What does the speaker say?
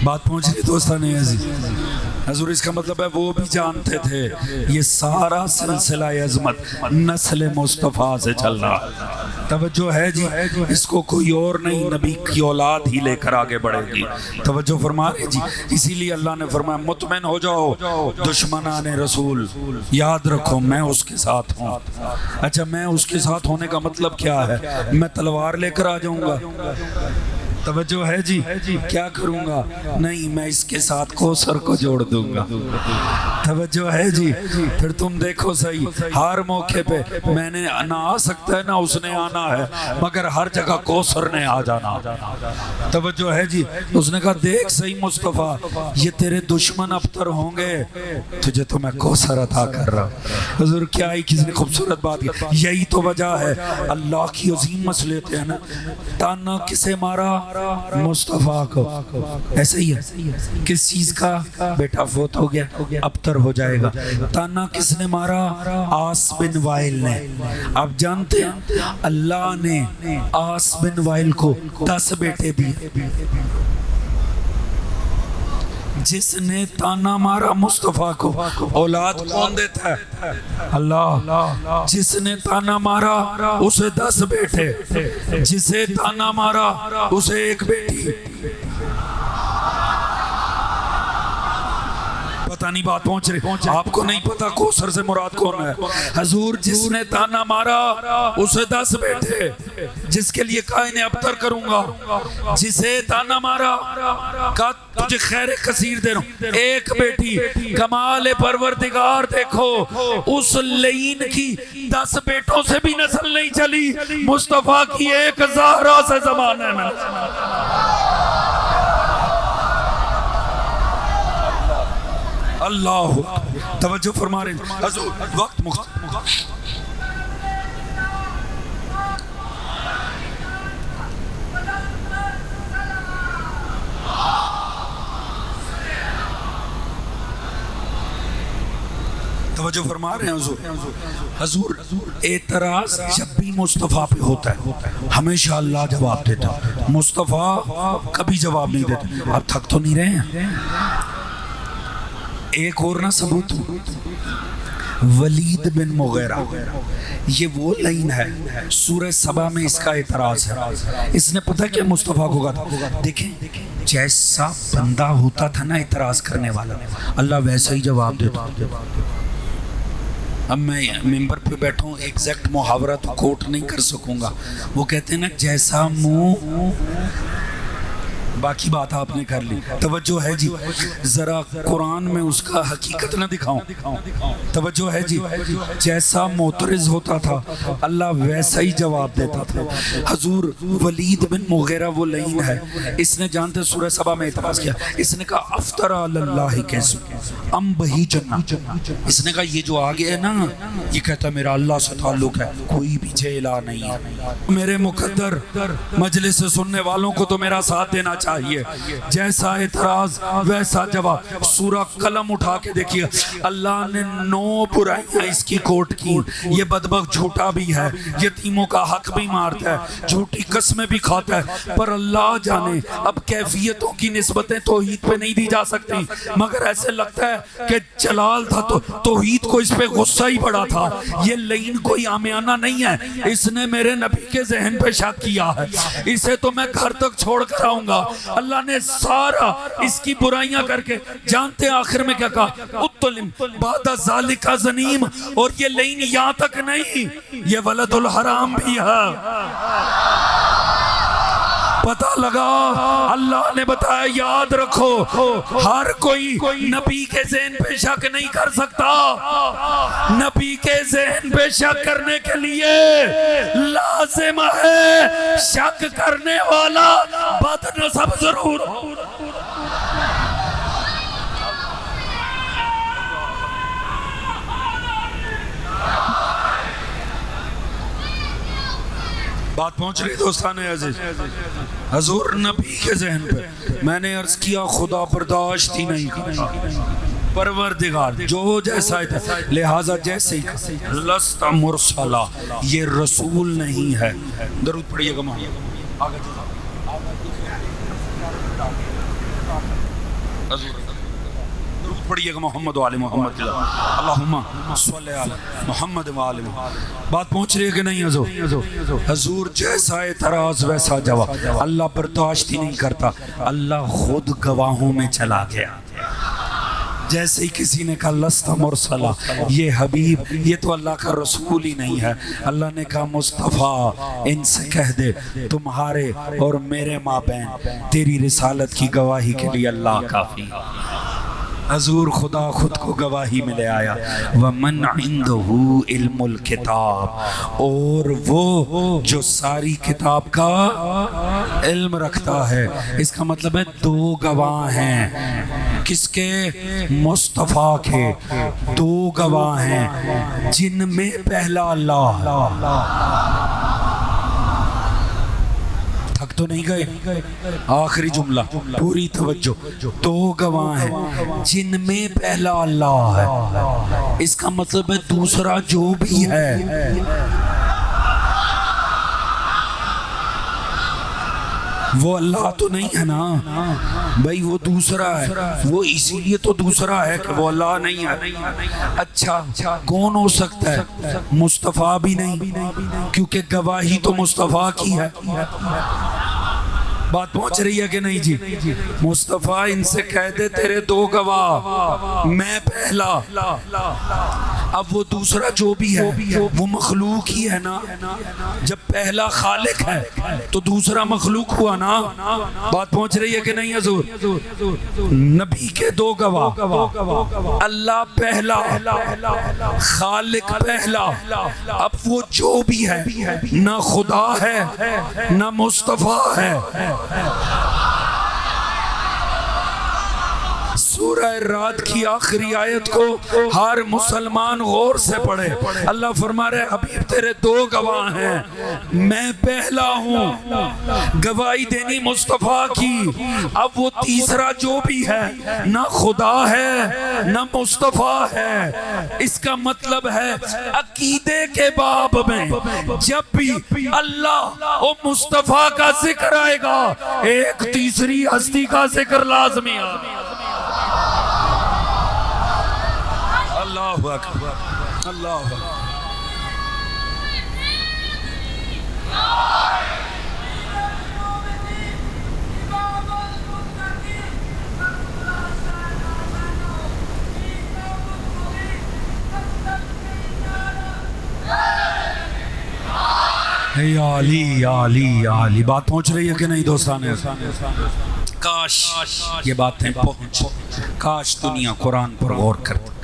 بات پہنچ رہی دوستان عزیز حضور، اس کا مطلب ہے وہ بھی جانتے تھے یہ سارا سلسلہ عظمت نسل مصطفیٰ سے چل رہا۔ توجہ ہے جی، اس کو کوئی اور نہیں، نبی کی اولاد ہی لے کر آگے بڑھے گی۔ توجہ فرما رہے جی، اسی لیے اللہ نے فرمایا مطمئن ہو جاؤ دشمنان رسول، یاد رکھو میں اس کے ساتھ ہوں۔ اچھا، میں اس کے ساتھ ہونے کا مطلب کیا ہے؟ میں تلوار لے کر آ جاؤں گا؟ توجہ ہے جی، کیا کروں گا؟ نہیں، میں اس کے ساتھ کوثر کو جوڑ دوں گا۔ توجہ ہے جی، پھر تم دیکھو صحیح، ہر موقع پہ میں نے نہ آ سکتا ہے نہ اس نے آنا ہے، مگر ہر جگہ کوثر نے آ جانا۔ توجہ ہے جی، اس نے کہا دیکھ صحیح مصطفیٰ، یہ تیرے دشمن ابتر ہوں گے، تجھے تو میں کوثر عطا کر رہا ہوں۔ حضور کیا ہی کسی نے خوبصورت بات کی، یہی تو وجہ ہے اللہ کی عظیم مصلحت ہے نا۔ تانا کسے مارا؟ مصطفیٰ کو۔ ایسے ہی ہے، کس چیز کا؟ بیٹا فوت ہو گیا، ابتر ہو جائے گا۔ تانا کس نے مارا؟ آس بن وائل نے۔ آپ جانتے ہیں اللہ نے آس بن وائل کو 10 بیٹے دیے۔ جس نے تانا مارا مصطفیٰ کو، اولاد کون دیتا ہے؟ اللہ۔ جس نے تانا مارا اسے 10 بیٹے، جسے تانا مارا اسے 1 بیٹی۔ پتہ نہیں بات پہنچ رہی؟ آپ کو نہیں پتا کوثر سے مراد کون ہے؟ حضور جس نے تانا مارا اسے 10 بیٹے، جس کے لیے کہا انہیں ابتر کروں گا۔ جسے تانا مارا کہا تجھے خیر کثیر دے رہا ہوں، 1 بیٹی۔ کمال پروردگار دیکھو، اس لعین کی 10 بیٹوں سے بھی نسل نہیں چلی، مصطفیٰ کی 1 زہرا سے زمانے میں۔ اللہ توجہ فرما رہے ہیں حضور، وقت توجہ فرما رہے ہیں حضور۔ اعتراض جب بھی مصطفیٰ پہ ہوتا ہے ہمیشہ اللہ جواب دیتا ہے، مصطفیٰ کبھی جواب نہیں دیتا۔ آپ تھک تو نہیں رہے ہیں؟ ایک اور نہ ثبوت، ولید بن مغیرہ، یہ وہ لائن ہے سورہ سبا میں اس کا اعتراض ہے۔ اس نے پتہ کیا مصطفیٰ کو کہا تھا؟ دیکھیں جیسا بندہ ہوتا تھا نا اعتراض کرنے والا، اللہ ویسا ہی جواب دیتا۔ اب میں ممبر پہ بیٹھوں، ایگزیکٹ محاورہ تو کوٹ نہیں کر سکوں گا، وہ کہتے ہیں نا جیسا منہ، باقی بات آپ نے کر لی۔ توجہ ہے جی، ذرا قرآن میں اس کا حقیقت نہ دکھاؤں؟ توجہ ہے جی، جیسا معترض ہوتا تھا اللہ ویسا ہی جواب دیتا تھا۔ حضور ولید بن مغیرہ وہ لعین ہے، اس نے جانتے سورہ سبا میں اعتراض کیا، اس نے کہا افطر علی اللہ کذب ام بہی جنہ۔ اس نے کہا یہ جو آگے ہے نا، یہ کہتا میرا اللہ سے تعلق ہے، کوئی پیچھے الہ نہیں ہے۔ میرے مقدر مجلس سے سننے والوں کو تو میرا ساتھ دینا چاہیے، جیسا اعتراض ویسا جواب۔ سورہ قلم اٹھا کے دیکھیے، اللہ نے 9 برائیاں اس کی کوٹ کی۔ یہ بدبخت جھوٹا بھی ہے، یتیموں کا حق بھی مارتا ہے، جھوٹی قسمیں بھی کھاتا ہے، پر اللہ جانے اب کیفیتوں کی نسبتیں توحید پہ نہیں دی جا سکتی، مگر ایسے لگتا ہے کہ جلال تھا تو توحید کو اس پہ غصہ ہی پڑا تھا۔ یہ لعین کوئی عامیانہ نہیں ہے، اس نے میرے نبی کے ذہن پہ شک کیا ہے، اسے تو میں گھر تک چھوڑ کر آؤں گا۔ اللہ نے سارا اس کی برائیاں کر کے جانتے آخر میں کیا کہا؟ اتلم بعد ذالک زنیم۔ اور یہ لعین یہاں تک نہیں، یہ ولد الحرام بھی ہے۔ پتہ لگا، اللہ نے بتایا یاد رکھو، ہر کوئی نبی کے ذہن پہ شک نہیں کر سکتا۔ نبی کے ذہن پہ شک کرنے کے لیے لازم ہے شک کرنے والا بد نسب ضرور ہو۔ بات پہنچ رہی دوستان عزیز؟ حضور نبی کے ذہن پہ میں نے عرض کیا خدا برداشت ہی نہیں کرتا، پروردگار جو جیسا ہے لہٰذا جیسے ہی لست مرسلا، یہ رسول نہیں ہے۔ درود پڑھیے گا پڑھیے گا محمد و آل محمد اللہم صلی علی محمد و آل محمد. بات پہنچ رہی ہے کہ نہیں حضور؟ حضور جیسا اعتراض ویسا جواب. اللہ برداشت ہی نہیں کرتا، اللہ خود گواہوں میں چلا گیا. جیسے ہی کسی نے کہا لست مرسلا، یہ حبیب، یہ تو اللہ کا رسول ہی نہیں ہے، اللہ نے کہا مصطفیٰ ان سے کہہ دے تمہارے اور میرے مابین تیری رسالت کی گواہی کے لیے اللہ کافی. حضور خدا خود کو گواہی میں لے آیا. وَمَنْ عِنْدَهُ عِلْمُ الْكِتَاب، اور وہ جو ساری کتاب کا علم رکھتا ہے. اس کا مطلب ہے دو گواہ ہیں. کس کے؟ مصطفیٰ کے. دو گواہ ہیں جن میں پہلا اللہ. تھک تو نہیں گئے؟ آخری جملہ پوری توجہ. دو گواہ ہیں جن میں پہلا اللہ ہے. اس کا مطلب ہے دوسرا جو بھی ہے وہ اللہ تو نہیں ہے نا بھائی، وہ دوسرا ہے. وہ اسی لیے تو دوسرا ہے کہ وہ اللہ نہیں ہے. اچھا کون ہو سکتا ہے؟ مصطفیٰ بھی نہیں، کیونکہ گواہی تو مصطفیٰ کی ہے. بات پہنچ رہی ہے کہ نہیں جی؟ مصطفیٰ ان سے کہہ دے تیرے دو گواہ، میں پہلا. اب وہ دوسرا جو بھی ہے وہ مخلوق ہی ہے نا. جب پہلا خالق ہے تو دوسرا مخلوق ہوا نا. بات پہنچ رہی ہے کہ نہیں حضور؟ نبی کے دو گواہ، اللہ پہلا، خالق پہلا. اب وہ جو بھی ہے نہ خدا ہے نہ مصطفیٰ ہے. سورہ رعد کی آخری آیت کو ہر مسلمان غور سے پڑھے. اللہ فرما رہے حبیب تیرے دو گواہ ہیں، میں پہلا ہوں. گواہی دینی مصطفیٰ کی. اب وہ تیسرا جو بھی ہے نہ خدا ہے نہ مصطفیٰ ہے. اس کا مطلب ہے عقیدے کے باب میں جب بھی اللہ اور مصطفیٰ کا ذکر آئے گا ایک تیسری ہستی کا ذکر لازمی ہے. اللہ اکبر، اللہ اکبر. یا علی یا علی یا علی. بات پہنچ رہی ہے کہ نہیں دوستان؟ کاش یہ باتیں پہنچ، کاش دنیا قرآن پر غور کرتی.